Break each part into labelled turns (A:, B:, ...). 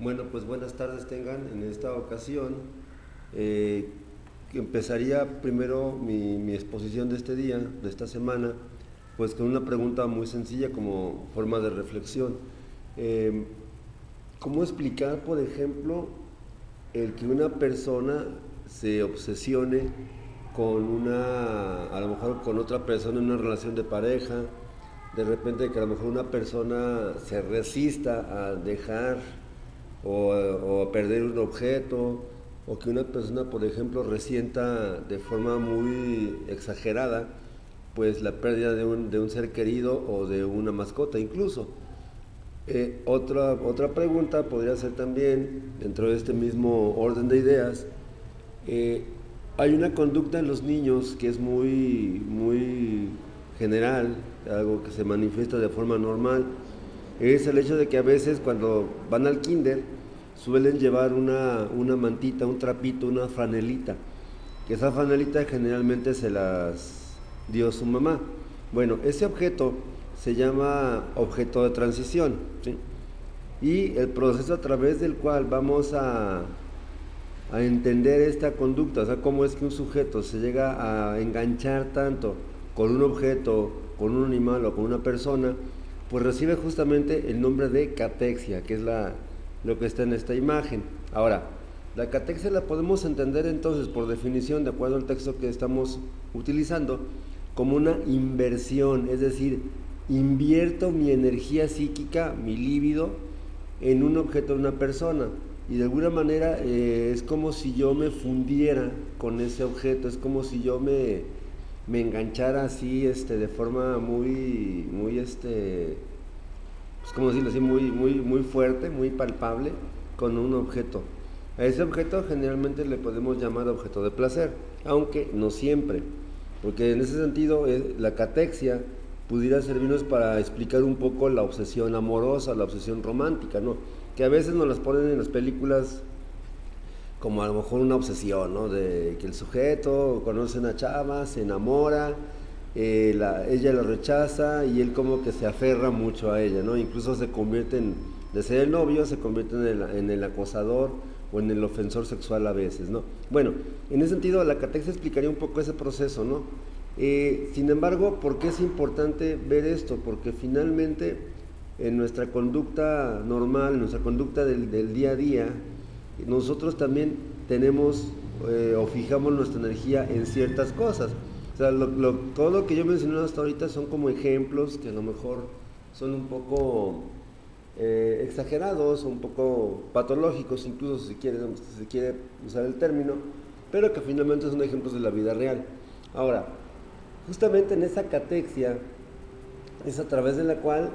A: Bueno, pues buenas tardes tengan en esta ocasión. eh, Empezaría primero mi exposición de este día, de esta semana, pues con una pregunta muy sencilla como forma de reflexión. Eh, ¿Cómo explicar, por ejemplo, el que una persona se obsesione con a lo mejor con otra persona en una relación de pareja, de repente que a lo mejor una persona se resista a dejar o a perder un objeto, o que una persona, por ejemplo, resienta de forma muy exagerada, pues la pérdida de un ser querido o de una mascota incluso? Otra pregunta podría ser también, dentro de este mismo orden de ideas, eh, hay una conducta en los niños que es muy general, algo que se manifiesta de forma normal, es el hecho de que a veces cuando van al kinder suelen llevar una mantita, un trapito, una franelita, que esa franelita generalmente se las dio su mamá. Bueno, ese objeto se llama objeto de transición, ¿sí? Y el proceso a través del cual vamos a entender esta conducta, o sea, cómo es que un sujeto se llega a enganchar tanto con un objeto, con un animal o con una persona, pues recibe justamente el nombre de catexia, que es lo que está en esta imagen. Ahora, la catexia la podemos entender entonces, por definición, de acuerdo al texto que estamos utilizando, como una inversión, es decir, invierto mi energía psíquica, mi líbido, en un objeto, en una persona, y de alguna manera es como si yo me fundiera con ese objeto, es como si yo me enganchara así, de forma pues como decirlo así, muy fuerte, muy palpable, con un objeto. A ese objeto generalmente le podemos llamar objeto de placer, aunque no siempre, porque en ese sentido la catexia pudiera servirnos para explicar un poco la obsesión amorosa, la obsesión romántica, ¿no? Que a veces nos las ponen en las películas como a lo mejor una obsesión, ¿no? De que el sujeto conoce a una chava, se enamora, ella lo rechaza y él como que se aferra mucho a ella, ¿no? Incluso de ser el novio, se convierte en el acosador o en el ofensor sexual a veces, ¿no? Bueno, en ese sentido la catexia explicaría un poco ese proceso, ¿no? Sin embargo, ¿por qué es importante ver esto? Porque finalmente en nuestra conducta normal, en nuestra conducta del día a día, nosotros también tenemos o fijamos nuestra energía en ciertas cosas. O sea, todo lo que yo mencioné hasta ahorita son como ejemplos que a lo mejor son un poco exagerados, un poco patológicos, incluso si se quiere usar el término, pero que finalmente son ejemplos de la vida real. Ahora, justamente en esa catexia es a través de la cual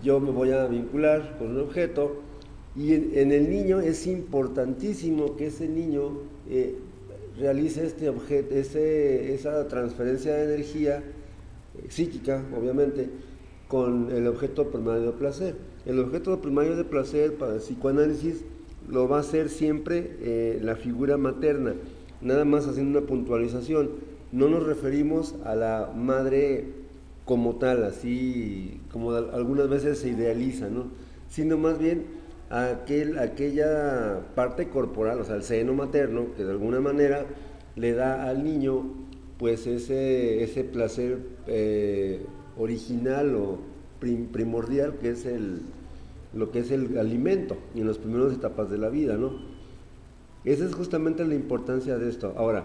A: yo me voy a vincular con un objeto, y en el niño es importantísimo que ese niño realice esa transferencia de energía psíquica, obviamente, con el objeto primario de placer. El objeto primario de placer para el psicoanálisis lo va a ser siempre la figura materna, nada más haciendo una puntualización. No nos referimos a la madre como tal, así como algunas veces se idealiza, ¿no? Sino más bien a aquella parte corporal, o sea, el seno materno, que de alguna manera le da al niño pues ese placer original o primordial, que es lo que es el alimento en las primeras etapas de la vida, ¿no? Esa es justamente la importancia de esto. Ahora,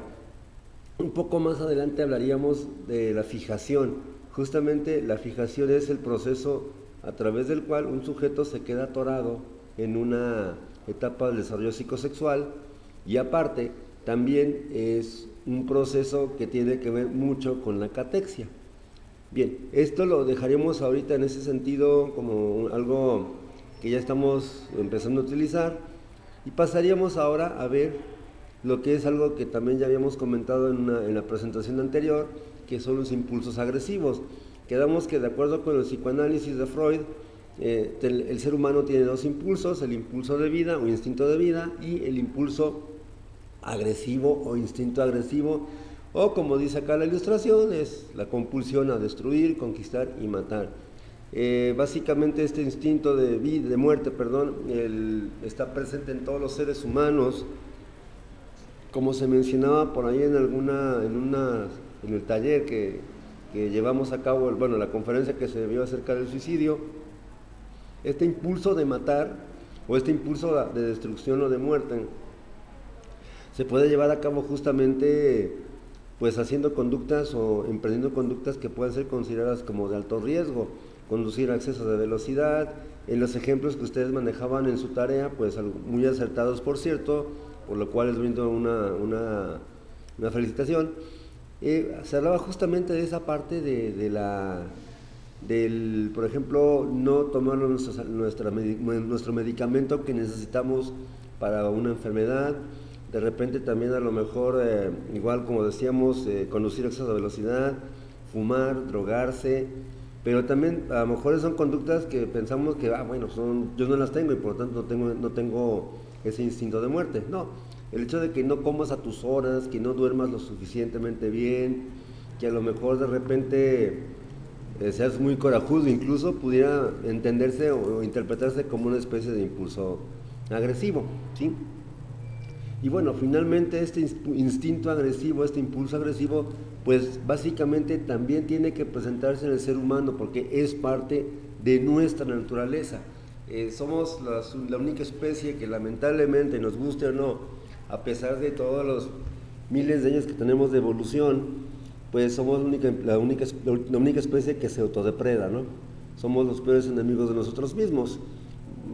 A: un poco más adelante hablaríamos de la fijación. Justamente la fijación es el proceso a través del cual un sujeto se queda atorado en una etapa del desarrollo psicosexual, y aparte también es un proceso que tiene que ver mucho con la catexia. Bien, esto lo dejaremos ahorita en ese sentido como algo que ya estamos empezando a utilizar, y pasaríamos ahora a ver lo que es algo que también ya habíamos comentado en la presentación anterior, que son los impulsos agresivos. Quedamos que de acuerdo con el psicoanálisis de Freud, el ser humano tiene dos impulsos: el impulso de vida o instinto de vida, y el impulso agresivo o instinto agresivo, o como dice acá la ilustración, es la compulsión a destruir, conquistar y matar. Básicamente este instinto de vida, de muerte, perdón, está presente en todos los seres humanos, como se mencionaba por ahí en el taller que llevamos a cabo, bueno, la conferencia que se vio acerca del suicidio. Este impulso de matar o este impulso de destrucción o de muerte se puede llevar a cabo justamente pues haciendo conductas o emprendiendo conductas que pueden ser consideradas como de alto riesgo, conducir a exceso de velocidad. En los ejemplos que ustedes manejaban en su tarea, pues muy acertados por cierto, por lo cual les brindo una felicitación. Se hablaba justamente de esa parte del, por ejemplo, no tomar nuestro medicamento que necesitamos para una enfermedad. De repente también a lo mejor, igual como decíamos, conducir a exceso de velocidad, fumar, drogarse, pero también a lo mejor son conductas que pensamos que, bueno, yo no las tengo y por lo tanto no tengo ese instinto de muerte. No, el hecho de que no comas a tus horas, que no duermas lo suficientemente bien, que a lo mejor de repente seas muy corajudo, incluso pudiera entenderse o interpretarse como una especie de impulso agresivo, ¿sí? Y bueno, finalmente este instinto agresivo, este impulso agresivo, pues básicamente también tiene que presentarse en el ser humano porque es parte de nuestra naturaleza. Somos la única especie que lamentablemente, nos guste o no, a pesar de todos los miles de años que tenemos de evolución, pues somos la única especie que se autodepreda, ¿no? Somos los peores enemigos de nosotros mismos.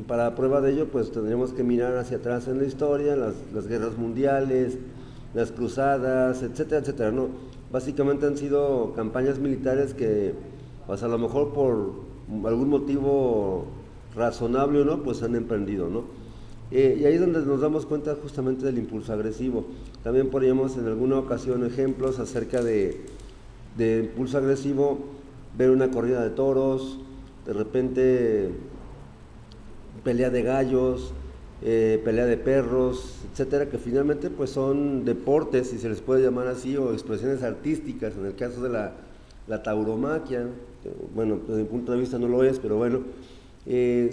A: Para prueba de ello, pues tendríamos que mirar hacia atrás en la historia, las guerras mundiales, las cruzadas, etcétera, etcétera, ¿no? Básicamente han sido campañas militares que, pues a lo mejor por algún motivo razonable o no, pues han emprendido, ¿no? Y ahí es donde nos damos cuenta justamente del impulso agresivo. También poníamos en alguna ocasión ejemplos acerca de impulso agresivo, ver una corrida de toros, de repente pelea de gallos, pelea de perros, etcétera, que finalmente pues son deportes, si se les puede llamar así, o expresiones artísticas. En el caso de la tauromaquia, bueno, desde mi punto de vista no lo es, pero bueno,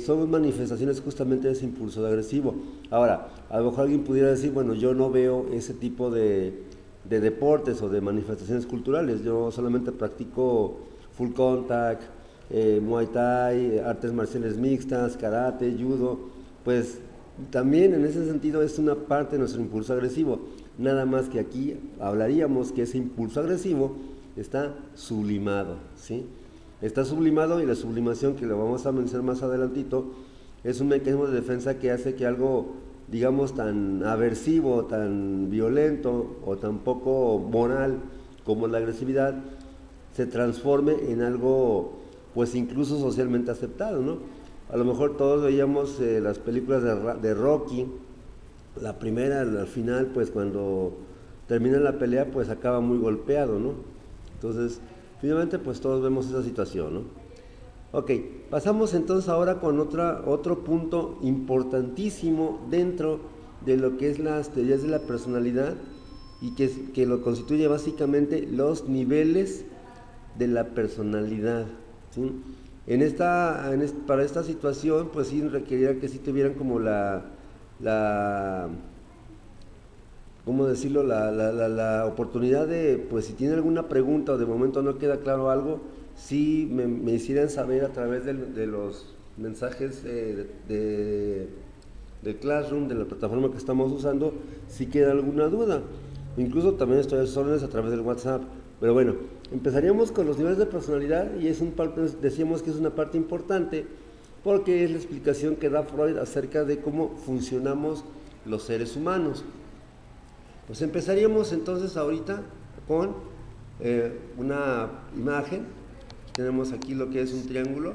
A: son manifestaciones justamente de ese impulso agresivo. Ahora, a lo mejor alguien pudiera decir, bueno, yo no veo ese tipo de deportes o de manifestaciones culturales, yo solamente practico full contact, Muay Thai, artes marciales mixtas, karate, judo. Pues también en ese sentido es una parte de nuestro impulso agresivo, nada más que aquí hablaríamos que ese impulso agresivo está sublimado, ¿sí? Está sublimado, y la sublimación, que lo vamos a mencionar más adelantito, es un mecanismo de defensa que hace que algo, digamos, tan aversivo, tan violento o tan poco moral como la agresividad se transforme en algo pues incluso socialmente aceptado, ¿no? A lo mejor todos veíamos las películas de Rocky, la primera, al final, pues cuando termina la pelea, pues acaba muy golpeado, ¿no? Entonces, finalmente, pues todos vemos esa situación, ¿no? Ok, pasamos entonces ahora con otro punto importantísimo dentro de lo que es las teorías de la personalidad, y que lo constituye básicamente los niveles de la personalidad, ¿sí? Para esta situación, pues sí requeriría que sí tuvieran como ¿cómo decirlo? La oportunidad de, pues si tienen alguna pregunta o de momento no queda claro algo, sí me hicieran saber a través de los mensajes de Classroom, de la plataforma que estamos usando, si queda alguna duda. Incluso también estoy a sus órdenes a través del WhatsApp. Pero bueno, empezaríamos con los niveles de personalidad, y decíamos que es una parte importante porque es la explicación que da Freud acerca de cómo funcionamos los seres humanos. Pues empezaríamos entonces ahorita con una imagen. Tenemos aquí lo que es un triángulo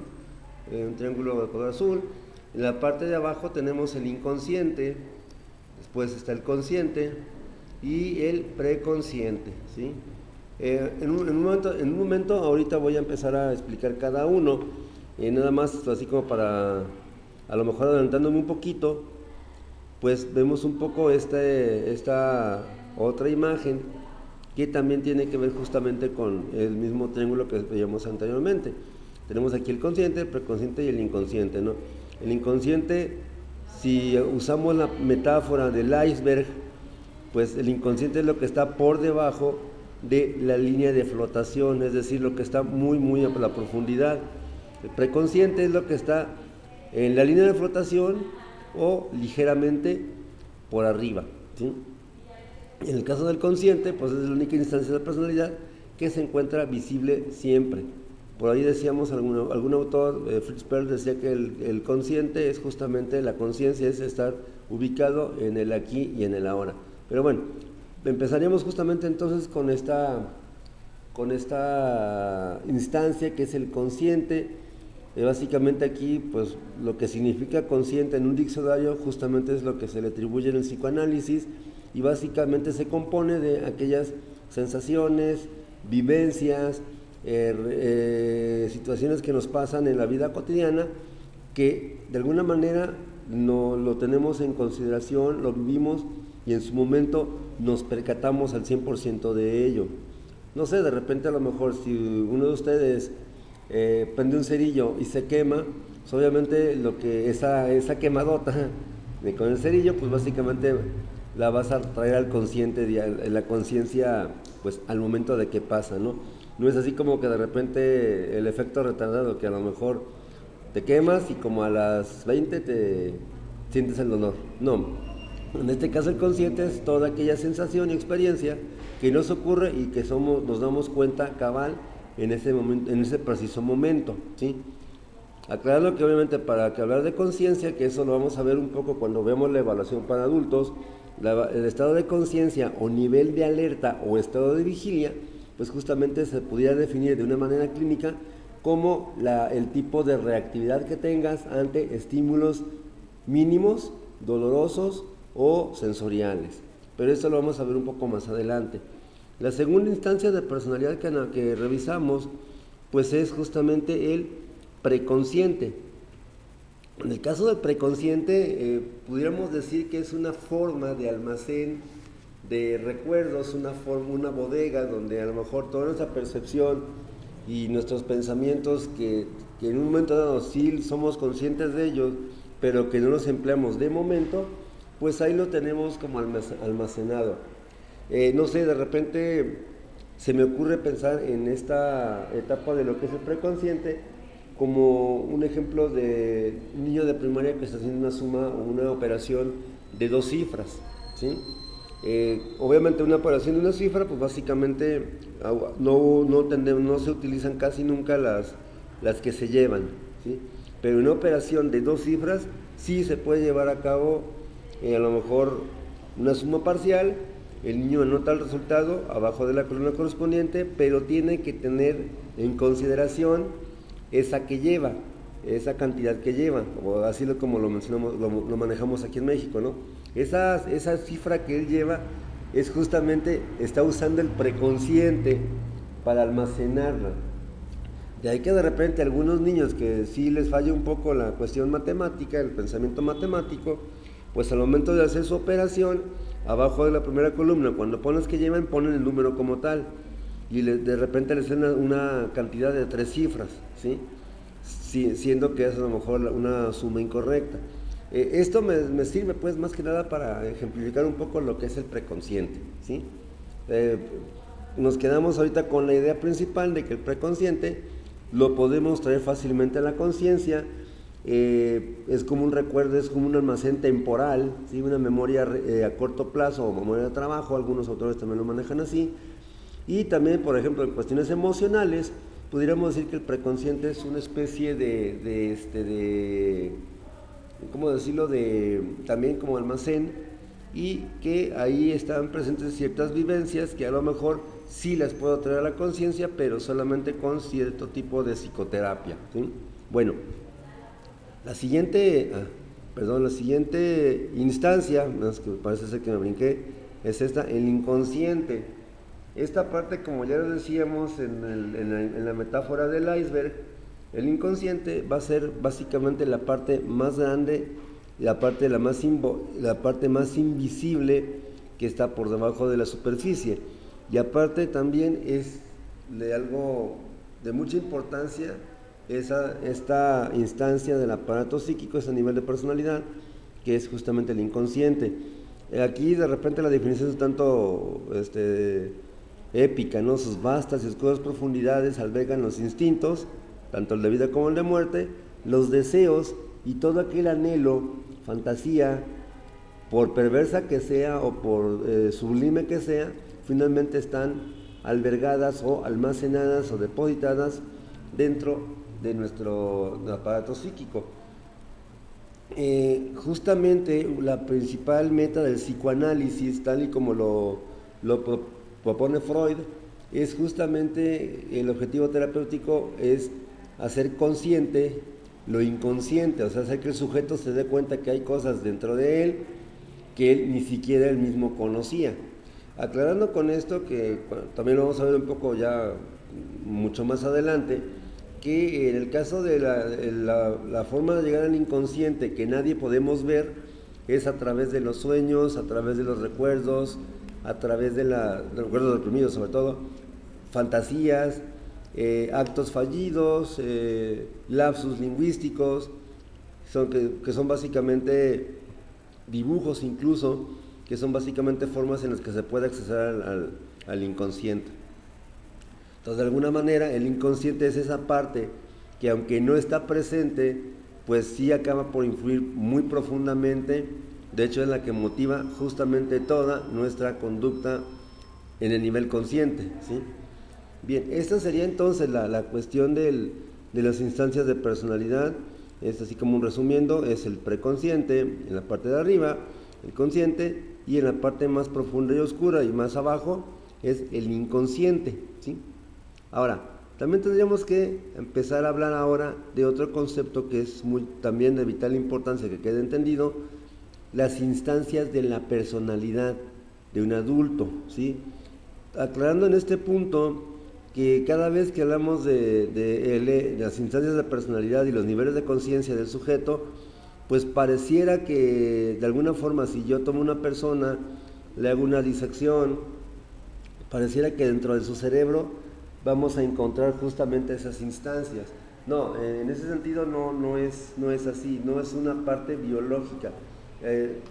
A: de color azul. En la parte de abajo tenemos el inconsciente, después está el consciente y el preconsciente, ¿sí? En un momento ahorita voy a empezar a explicar cada uno, nada más así como para, a lo mejor adelantándome un poquito, pues vemos un poco esta otra imagen que también tiene que ver justamente con el mismo triángulo que veíamos anteriormente. Tenemos aquí el consciente, el preconsciente y el inconsciente, ¿no? El inconsciente, si usamos la metáfora del iceberg, pues el inconsciente es lo que está por debajo de la línea de flotación, es decir, lo que está muy a la profundidad. El preconsciente es lo que está en la línea de flotación o ligeramente por arriba, ¿sí? En el caso del consciente, pues es la única instancia de la personalidad que se encuentra visible siempre. Por ahí decíamos, algún autor, Fritz Perls, decía que el consciente es justamente la conciencia, es estar ubicado en el aquí y en el ahora. Pero bueno, empezaríamos justamente entonces con esta instancia que es el consciente. Básicamente aquí, pues lo que significa consciente en un diccionario justamente es lo que se le atribuye en el psicoanálisis, y básicamente se compone de aquellas sensaciones, vivencias, situaciones que nos pasan en la vida cotidiana, que de alguna manera no lo tenemos en consideración, lo vivimos y en su momento nos percatamos al 100% de ello. No sé, de repente a lo mejor si uno de ustedes prende un cerillo y se quema, pues obviamente lo que esa quemadota con el cerillo, pues básicamente la vas a traer al consciente, la conciencia, pues al momento de que pasa, ¿no? No es así como que de repente el efecto retardado, que a lo mejor te quemas y como a las 20 te sientes el dolor. No, en este caso el consciente es toda aquella sensación y experiencia que nos ocurre y que nos damos cuenta cabal en ese momento, en ese preciso momento, ¿sí? Aclarando que obviamente para que hablar de conciencia, que eso lo vamos a ver un poco cuando vemos la evaluación para adultos, el estado de conciencia o nivel de alerta o estado de vigilia, pues justamente se pudiera definir de una manera clínica como el tipo de reactividad que tengas ante estímulos mínimos, dolorosos o sensoriales. Pero esto lo vamos a ver un poco más adelante. La segunda instancia de personalidad que revisamos, pues es justamente el preconsciente. En el caso del preconsciente, pudiéramos decir que es una forma de almacén de recuerdos, una bodega donde a lo mejor toda nuestra percepción y nuestros pensamientos que en un momento dado sí somos conscientes de ellos, pero que no los empleamos de momento, pues ahí lo tenemos como almacenado. No sé, de repente se me ocurre pensar en esta etapa de lo que es el preconsciente como un ejemplo de un niño de primaria que está haciendo una suma o una operación de 2 cifras, ¿sí? Obviamente una operación de una cifra, pues básicamente no se utilizan casi nunca las que se llevan, ¿sí? Pero una operación de 2 cifras sí se puede llevar a cabo, a lo mejor una suma parcial, el niño anota el resultado abajo de la columna correspondiente, pero tiene que tener en consideración esa que lleva, esa cantidad que lleva, o así como lo mencionamos, lo manejamos aquí en México, ¿no? Esa cifra que él lleva es justamente, está usando el preconsciente para almacenarla. De ahí que de repente algunos niños que sí les falla un poco la cuestión matemática, el pensamiento matemático, pues al momento de hacer su operación, abajo de la primera columna, cuando ponen que llevan, ponen el número como tal, y de repente les dan una cantidad de 3 cifras, ¿sí? Siendo que es a lo mejor una suma incorrecta. Esto me sirve pues más que nada para ejemplificar un poco lo que es el preconsciente, ¿sí? Nos quedamos ahorita con la idea principal de que el preconsciente lo podemos traer fácilmente a la conciencia. Es como un recuerdo, es como un almacén temporal, ¿sí? Una memoria a corto plazo o memoria de trabajo, algunos autores también lo manejan así. Y también, por ejemplo, en cuestiones emocionales, pudiéramos decir que el preconsciente es una especie ¿cómo decirlo?, también como almacén, y que ahí están presentes ciertas vivencias que a lo mejor sí las puedo traer a la conciencia, pero solamente con cierto tipo de psicoterapia, ¿sí? Bueno, la siguiente instancia, más que parece ser que me brinqué, es el inconsciente. Esta parte, como ya lo decíamos en la metáfora del iceberg, el inconsciente va a ser básicamente la parte más grande, la parte más invisible que está por debajo de la superficie. Y aparte también es de algo de mucha importancia esta instancia del aparato psíquico, ese nivel de personalidad, que es justamente el inconsciente. Aquí de repente la definición es un tanto épica, ¿no? Sus vastas y oscuras profundidades albergan los instintos, tanto el de vida como el de muerte, los deseos y todo aquel anhelo, fantasía, por perversa que sea o por sublime que sea, finalmente están albergadas o almacenadas o depositadas dentro de nuestro aparato psíquico. Justamente la principal meta del psicoanálisis, tal y como lo propone Freud, es justamente el objetivo terapéutico es hacer consciente lo inconsciente, o sea, hacer que el sujeto se dé cuenta que hay cosas dentro de él que él ni siquiera él mismo conocía. Aclarando con esto, que también lo vamos a ver un poco ya mucho más adelante, que en el caso de la forma de llegar al inconsciente que nadie podemos ver es a través de los sueños, a través de los recuerdos, a través de los recuerdos reprimidos sobre todo, fantasías, actos fallidos, lapsus lingüísticos, que son básicamente dibujos incluso, que son básicamente formas en las que se puede acceder al inconsciente. Entonces, de alguna manera, el inconsciente es esa parte que, aunque no está presente, pues sí acaba por influir muy profundamente. De hecho, es la que motiva justamente toda nuestra conducta en el nivel consciente, ¿sí? Bien, esta sería entonces la cuestión de las instancias de personalidad. Es así como resumiendo, es el preconsciente en la parte de arriba, el consciente, y en la parte más profunda y oscura y más abajo es el inconsciente, ¿sí? Ahora, también tendríamos que empezar a hablar ahora de otro concepto que es también de vital importancia que quede entendido: las instancias de la personalidad de un adulto, ¿sí? Aclarando en este punto que cada vez que hablamos de las instancias de personalidad y los niveles de conciencia del sujeto, pues pareciera que de alguna forma, si yo tomo una persona, le hago una disección, pareciera que dentro de su cerebro vamos a encontrar justamente esas instancias. No, en ese sentido no es así, no es una parte biológica.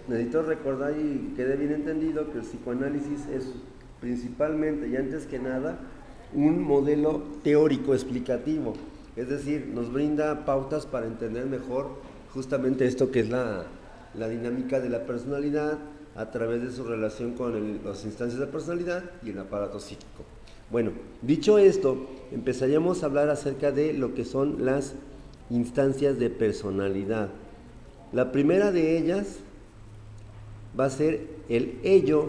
A: Necesito recordar y quede bien entendido que el psicoanálisis es principalmente y antes que nada un modelo teórico explicativo, es decir, nos brinda pautas para entender mejor justamente esto que es la dinámica de la personalidad a través de su relación con las instancias de personalidad y el aparato psíquico. Bueno, dicho esto, empezaríamos a hablar acerca de lo que son las instancias de personalidad. La primera de ellas va a ser el ello,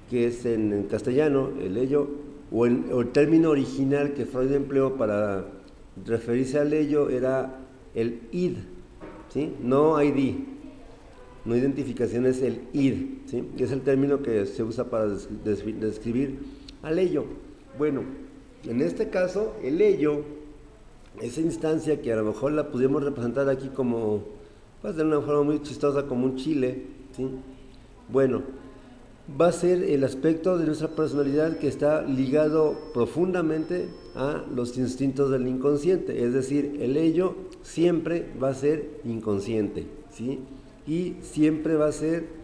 A: que es en castellano, el ello, o el término original que Freud empleó para referirse al ello era el id, ¿sí? No ID, no identificación, es el id, ¿sí? Es el término que se usa para describir al ello. Bueno, en este caso, el ello, esa instancia que a lo mejor la pudiéramos representar aquí como, pues de una forma muy chistosa, como un chile, ¿sí? Bueno, va a ser el aspecto de nuestra personalidad que está ligado profundamente a los instintos del inconsciente, es decir, el ello siempre va a ser inconsciente, ¿sí? Y siempre va a ser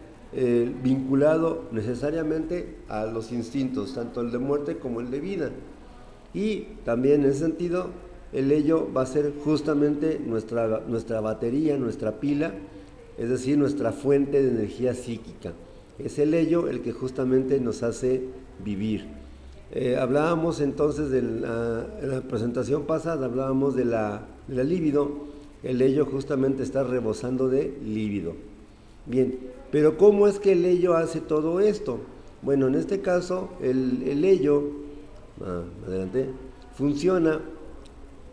A: vinculado necesariamente a los instintos, tanto el de muerte como el de vida. Y también en ese sentido, el ello va a ser justamente nuestra batería, nuestra pila, es decir, nuestra fuente de energía psíquica. Es el ello el que justamente nos hace vivir. Hablábamos entonces en la presentación pasada, hablábamos de la libido. El ello justamente está rebosando de líbido. Bien, pero ¿cómo es que el ello hace todo esto? Bueno, en este caso, el ello, adelante, funciona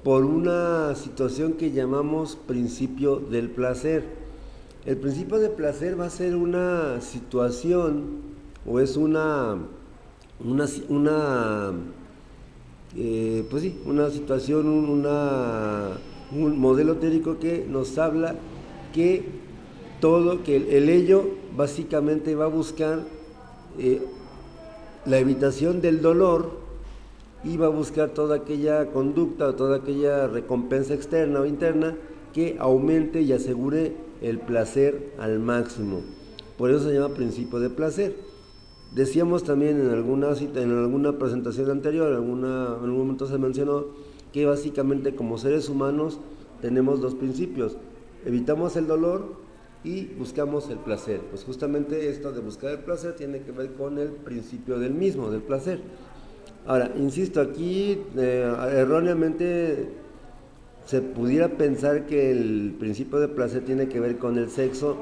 A: por una situación que llamamos principio del placer. El principio de placer va a ser una situación o es una situación, un modelo teórico que nos habla que el ello básicamente va a buscar la evitación del dolor y va a buscar toda aquella conducta o toda aquella recompensa externa o interna que aumente y asegure el placer al máximo. Por eso se llama principio de placer. Decíamos también en alguna presentación anterior, en algún momento se mencionó que básicamente como seres humanos tenemos dos principios: evitamos el dolor y buscamos el placer. Pues justamente esto de buscar el placer tiene que ver con el principio del mismo, del placer. Ahora, insisto, aquí erróneamente se pudiera pensar que el principio de placer tiene que ver con el sexo.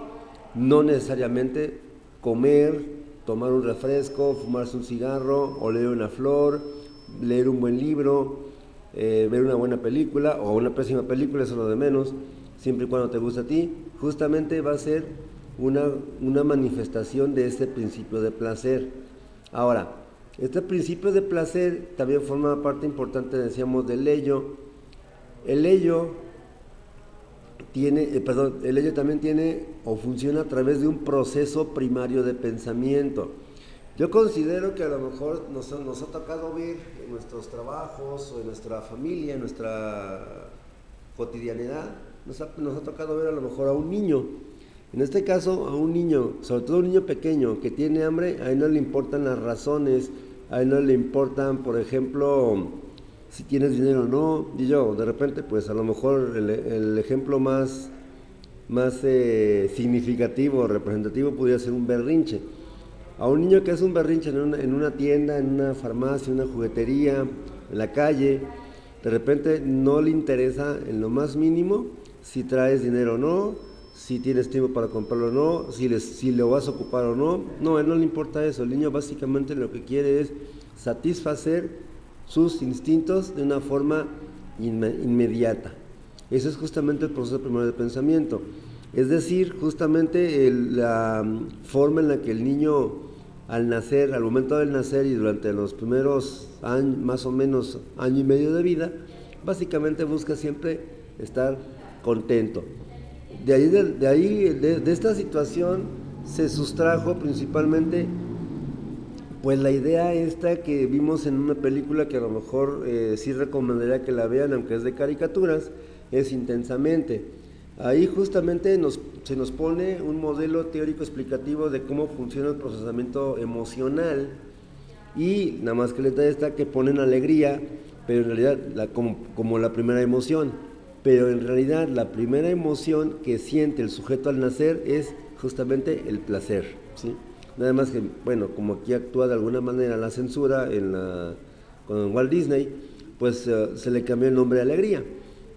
A: No necesariamente. Comer, tomar un refresco, fumarse un cigarro, oler una flor, leer un buen libro, ver una buena película o una pésima película, eso es lo de menos, siempre y cuando te guste a ti, justamente va a ser una manifestación de este principio de placer. Ahora, este principio de placer también forma parte importante, decíamos, del ello. El ello también tiene o funciona a través de un proceso primario de pensamiento. Yo considero que a lo mejor nos ha tocado ver en nuestros trabajos o en nuestra familia, en nuestra cotidianidad, nos ha tocado ver a lo mejor a un niño. En este caso, a un niño, sobre todo un niño pequeño que tiene hambre, a él no le importan las razones, a él no le importan, por ejemplo, si tienes dinero o no. Y yo, de repente, pues a lo mejor el ejemplo más significativo, representativo, podría ser un berrinche. A un niño que hace un berrinche en una tienda, en una farmacia, en una juguetería, en la calle, de repente no le interesa en lo más mínimo si traes dinero o no, si tienes tiempo para comprarlo o no, si lo vas a ocupar o no. No, a él no le importa eso. El niño básicamente lo que quiere es satisfacer sus instintos de una forma inmediata. Eso es justamente el proceso primario de pensamiento. Es decir, justamente la forma en la que el niño al nacer, al momento del nacer y durante los primeros años, más o menos año y medio de vida, básicamente busca siempre estar contento. De esta situación se sustrajo principalmente pues la idea esta que vimos en una película que a lo mejor sí recomendaría que la vean, aunque es de caricaturas, es Intensamente. Ahí justamente se nos pone un modelo teórico explicativo de cómo funciona el procesamiento emocional, y nada más que le da esta que ponen alegría, pero en realidad como la primera emoción, pero en realidad la primera emoción que siente el sujeto al nacer es justamente el placer, ¿sí? Nada más que, bueno, como aquí actúa de alguna manera la censura con Walt Disney, pues se le cambió el nombre a alegría.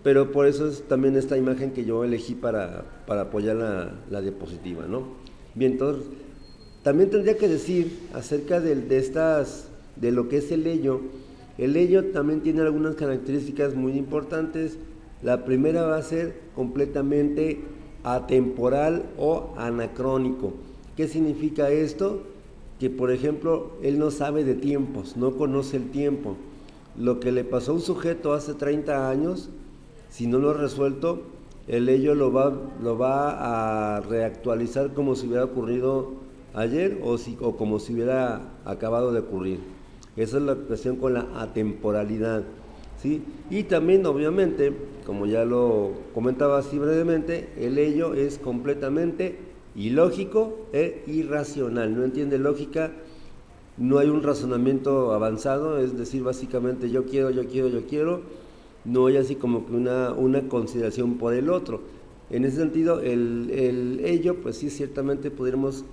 A: Pero por eso es también esta imagen que yo elegí para apoyar la diapositiva, ¿no? Bien, entonces, también tendría que decir acerca de lo que es el ello. El ello también tiene algunas características muy importantes. La primera va a ser completamente atemporal o anacrónico. ¿Qué significa esto? Que, por ejemplo, él no sabe de tiempos, no conoce el tiempo. Lo que le pasó a un sujeto hace 30 años, si no lo ha resuelto, el ello lo va a reactualizar como si hubiera ocurrido ayer o como si hubiera acabado de ocurrir. Esa es la cuestión con la atemporalidad, ¿sí? Y también, obviamente, como ya lo comentaba así brevemente, el ello es completamente ilógico e irracional. No entiende lógica, no hay un razonamiento avanzado, es decir, básicamente yo quiero, no hay así como que una consideración por el otro. En ese sentido, el ello, pues sí, ciertamente podríamos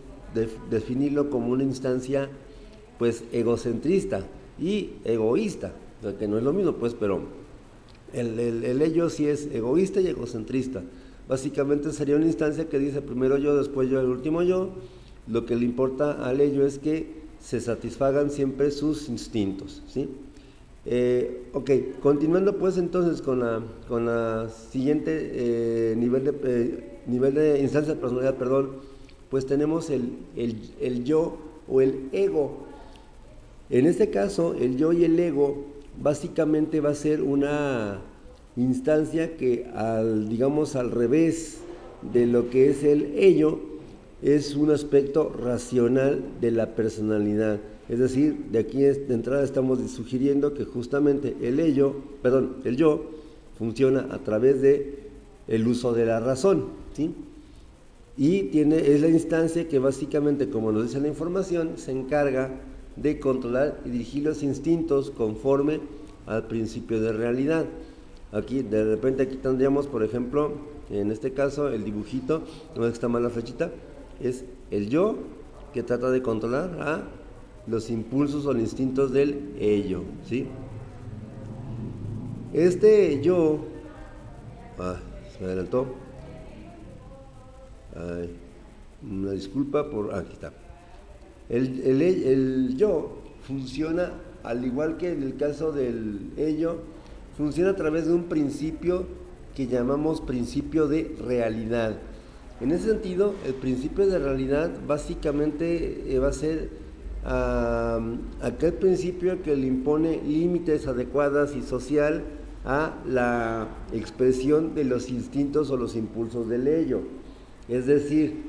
A: definirlo como una instancia pues egocentrista y egoísta, que no es lo mismo, pues, pero el ello sí es egoísta y egocentrista. Básicamente sería una instancia que dice primero yo, después yo, el último yo. Lo que le importa al ello es que se satisfagan siempre sus instintos, ¿sí? Ok, continuando pues entonces con la siguiente nivel de instancia de personalidad, pues tenemos el yo o el ego. En este caso, el yo y el ego básicamente va a ser una instancia que digamos al revés de lo que es el ello, es un aspecto racional de la personalidad. Es decir, de aquí de entrada estamos sugiriendo que justamente el yo funciona a través de el uso de la razón, ¿sí? Y es la instancia que básicamente, como nos dice la información, se encarga de controlar y dirigir los instintos conforme al principio de realidad. Aquí, de repente, aquí tendríamos, por ejemplo, en este caso, el dibujito, no está mal la flechita, es el yo que trata de controlar a los impulsos o los instintos del ello, ¿sí? Este yo, se me adelantó, una disculpa por, aquí está. El yo funciona, al igual que en el caso del ello, funciona a través de un principio que llamamos principio de realidad. En ese sentido, el principio de realidad básicamente va a ser aquel principio que le impone límites adecuadas y social a la expresión de los instintos o los impulsos del ello. Es decir,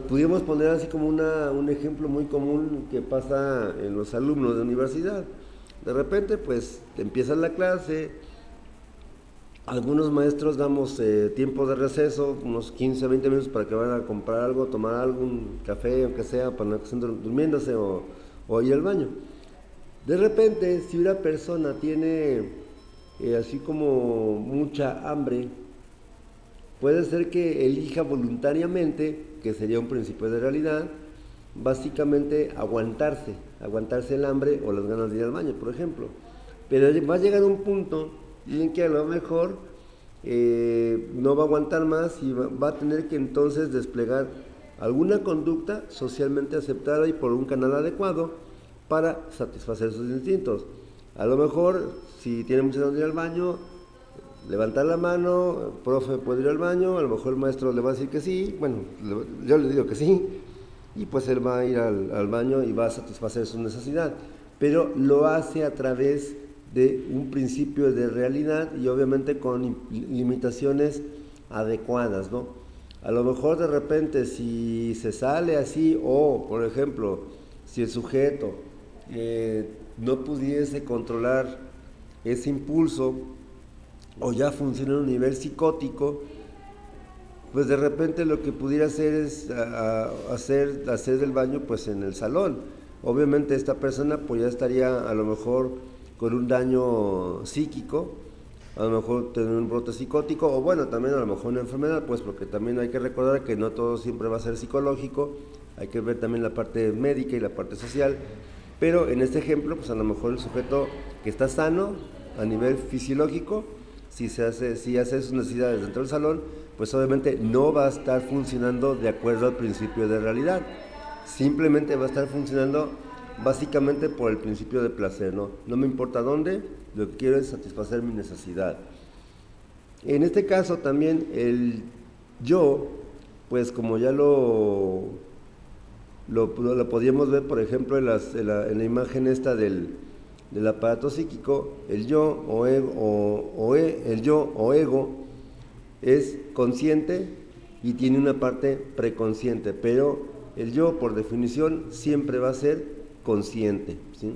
A: pudimos poner así como un ejemplo muy común que pasa en los alumnos de universidad. De repente, pues, empieza la clase, algunos maestros damos tiempo de receso, unos 15, 20 minutos para que vayan a comprar algo, tomar algo, un café, aunque sea, para no que estén durmiéndose o ir al baño. De repente, si una persona tiene así como mucha hambre, puede ser que elija voluntariamente, que sería un principio de realidad, básicamente aguantarse el hambre o las ganas de ir al baño, por ejemplo. Pero va a llegar un punto en que a lo mejor no va a aguantar más y va a tener que entonces desplegar alguna conducta socialmente aceptada y por un canal adecuado para satisfacer sus instintos. A lo mejor, si tiene mucha ganas de ir al baño, levantar la mano, profe, ¿puedo ir al baño? A lo mejor el maestro le va a decir que sí, bueno, yo le digo que sí, y pues él va a ir al baño y va a satisfacer su necesidad, pero lo hace a través de un principio de realidad y obviamente con limitaciones adecuadas, ¿no? A lo mejor de repente si se sale así o, por ejemplo, si el sujeto no pudiese controlar ese impulso o ya funciona en un nivel psicótico, pues de repente lo que pudiera hacer es hacer del baño pues en el salón. Obviamente esta persona pues ya estaría a lo mejor con un daño psíquico, a lo mejor tener un brote psicótico o bueno, también a lo mejor una enfermedad, pues porque también hay que recordar que no todo siempre va a ser psicológico, hay que ver también la parte médica y la parte social, pero en este ejemplo pues a lo mejor el sujeto que está sano a nivel fisiológico, si hace sus necesidades dentro del salón, pues obviamente no va a estar funcionando de acuerdo al principio de realidad, simplemente va a estar funcionando básicamente por el principio de placer, ¿no? No me importa dónde, lo que quiero es satisfacer mi necesidad. En este caso también el yo, pues como ya lo podíamos ver, por ejemplo, en la imagen esta del aparato psíquico, el yo el yo o ego es consciente y tiene una parte preconsciente, pero el yo por definición siempre va a ser consciente, ¿sí?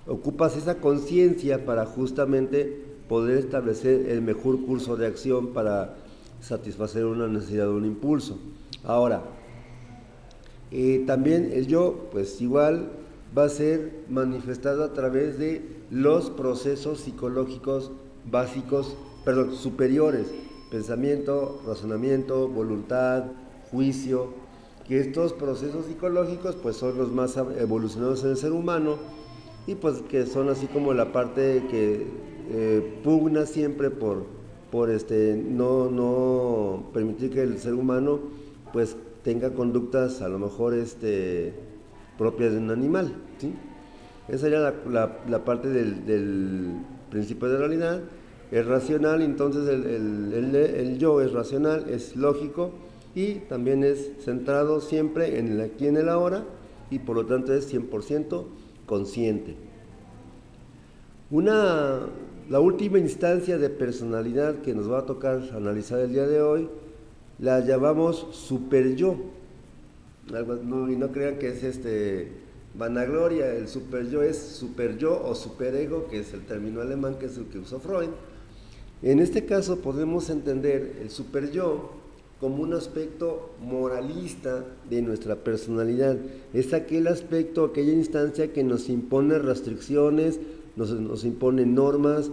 A: Ocupas esa conciencia para justamente poder establecer el mejor curso de acción para satisfacer una necesidad o un impulso. Ahora, también el yo, pues igual va a ser manifestado a través de los procesos psicológicos básicos, superiores, pensamiento, razonamiento, voluntad, juicio, que estos procesos psicológicos pues son los más evolucionados en el ser humano y pues que son así como la parte que pugna siempre por no permitir que el ser humano pues tenga conductas a lo mejor propias de un animal, ¿sí? Esa sería la parte del principio de realidad. Es racional, entonces el yo es racional, es lógico y también es centrado siempre en el aquí y en el ahora y por lo tanto es 100% consciente. La última instancia de personalidad que nos va a tocar analizar el día de hoy la llamamos super yo. Y no crean que es vanagloria. El super yo es super yo o superego, que es el término alemán, que es el que usó Freud. En este caso podemos entender el super yo como un aspecto moralista de nuestra personalidad. Es aquel aspecto, aquella instancia que nos impone restricciones, nos impone normas,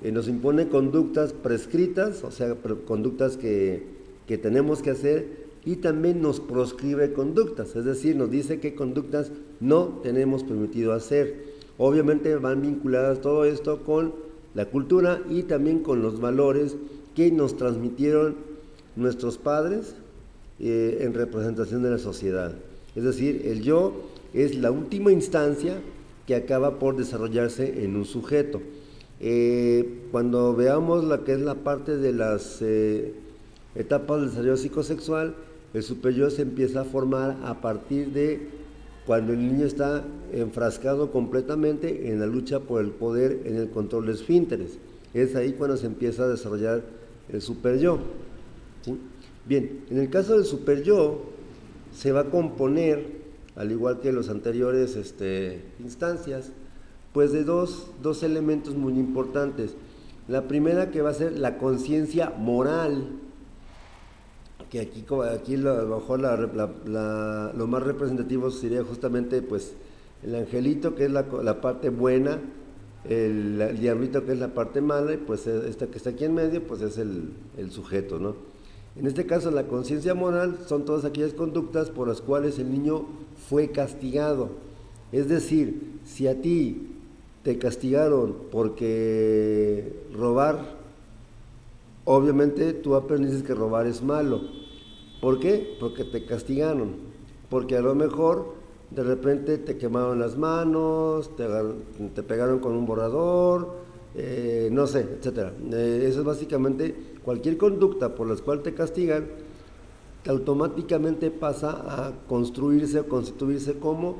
A: nos impone conductas prescritas, o sea, conductas que tenemos que hacer, y también nos proscribe conductas, es decir, nos dice qué conductas no tenemos permitido hacer. Obviamente van vinculadas todo esto con la cultura y también con los valores que nos transmitieron nuestros padres en representación de la sociedad. Es decir, el yo es la última instancia que acaba por desarrollarse en un sujeto. Cuando veamos la que es la parte de las etapas del desarrollo psicosexual, el superyo se empieza a formar a partir de cuando el niño está enfrascado completamente en la lucha por el poder, en el control de esfínteres. Es ahí cuando se empieza a desarrollar el superyo. ¿Sí? Bien, en el caso del superyo se va a componer, al igual que los anteriores instancias, pues de dos elementos muy importantes. La primera, que va a ser la conciencia moral, que aquí a lo mejor lo más representativo sería justamente pues el angelito, que es la parte buena, el diablito, que es la parte mala, y pues esta que está aquí en medio pues es el sujeto, ¿no? En este caso, la conciencia moral son todas aquellas conductas por las cuales el niño fue castigado. Es decir, si a ti te castigaron porque robar, obviamente tú aprendiste que robar es malo. ¿Por qué? Porque te castigaron. Porque a lo mejor de repente te quemaron las manos, te pegaron con un borrador, no sé, etcétera. Eso es básicamente cualquier conducta por la cual te castigan, automáticamente pasa a construirse o constituirse como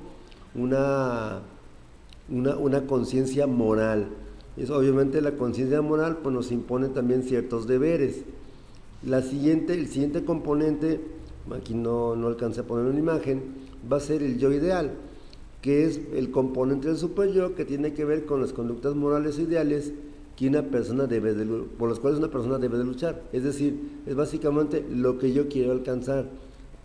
A: una conciencia moral. Eso, obviamente la conciencia moral pues nos impone también ciertos deberes. El siguiente componente, aquí no alcancé a poner una imagen, va a ser el yo ideal, que es el componente del superyo, que tiene que ver con las conductas morales e ideales que por las cuales una persona debe de luchar. Es decir, es básicamente lo que yo quiero alcanzar.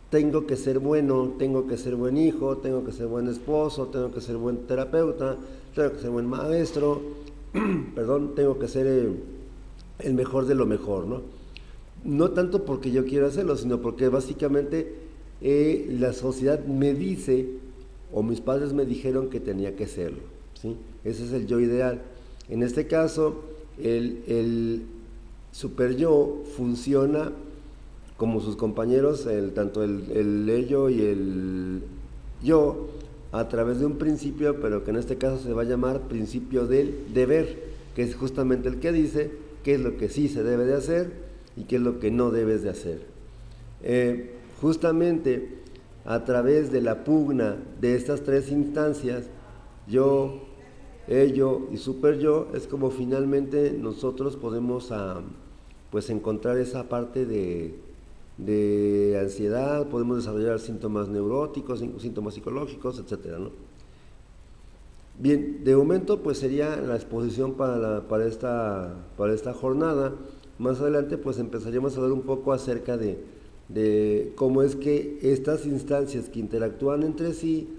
A: Tengo que ser bueno, tengo que ser buen hijo, tengo que ser buen esposo, tengo que ser buen terapeuta, tengo que ser buen maestro, tengo que ser el mejor de lo mejor, ¿no? No tanto porque yo quiero hacerlo, sino porque básicamente la sociedad me dice, o mis padres me dijeron que tenía que serlo, ¿sí? Ese es el yo ideal. En este caso, el superyo funciona como sus compañeros, tanto el ello y el yo, a través de un principio, pero que en este caso se va a llamar principio del deber, que es justamente el que dice qué es lo que sí se debe de hacer y qué es lo que no debes de hacer. Justamente a través de la pugna de estas tres instancias, yo, ello y superyo, es como finalmente nosotros podemos pues encontrar esa parte de ansiedad, podemos desarrollar síntomas neuróticos, síntomas psicológicos, etcétera, ¿no? Bien, de momento pues sería la exposición para esta jornada. Más adelante pues empezaríamos a hablar un poco acerca de cómo es que estas instancias que interactúan entre sí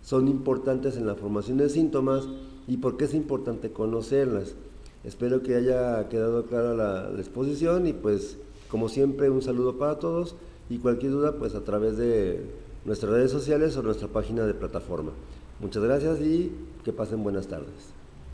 A: son importantes en la formación de síntomas y por qué es importante conocerlas. Espero que haya quedado clara la exposición y pues como siempre un saludo para todos y cualquier duda pues a través de nuestras redes sociales o nuestra página de plataforma. Muchas gracias y que pasen buenas tardes.